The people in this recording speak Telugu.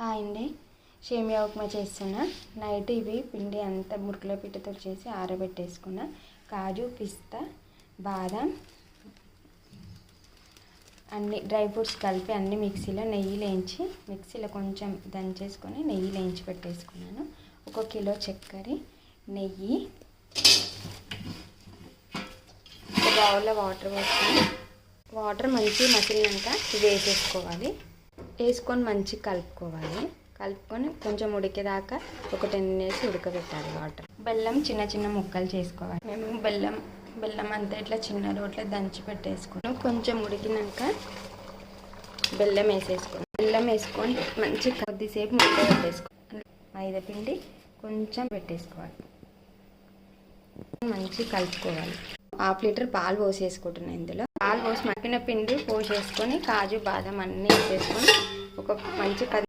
హాయ్ అండి, సేమియా ఉప్మా చేస్తున్నా. నైట్ ఇవి పిండి అంతా మురుకుల పిట్టతో చేసి ఆరబెట్టేసుకున్నా. కాజు, పిస్తా, బాదం అన్ని డ్రై ఫ్రూట్స్ కలిపి అన్ని మిక్సీలో మిక్సీలో కొంచెం దంచేసుకొని నెయ్యిలో వేయించి పెట్టేసుకున్నాను. 1 కిలో చక్కెర, నెయ్యి, ఒక బౌల్లో వాటర్ పోసుకొని వాటర్ మంచిగా మసిలినాక వేసేసుకోవాలి. వేసుకొని మంచిగా కలుపుకొని కొంచెం ఉడికేదాకా ఒక 10 minutes ఉడకబెట్టాలి వాటర్. బెల్లం చిన్న చిన్న ముక్కలు చేసుకోవాలి. మేము బెల్లం అంతా ఇట్లా చిన్న రోట్లో దంచి పెట్టేసుకున్నాం. కొంచెం ఉడికినాక బెల్లం వేసుకొని మంచి కొద్దిసేపు ముద్ద పెట్టేసుకోవాలి. మైదా పిండి కొంచెం పెట్టేసుకోవాలి, మంచిగా కలుపుకోవాలి. 1/2 లీటర్ పాలు పోసేసుకుంటున్నాను. ఇందులో పాలు పోసి మక్కిన పిండి పోసేసుకొని కాజు, బాదం అన్నీ వేసేసుకొని ఒక మంచి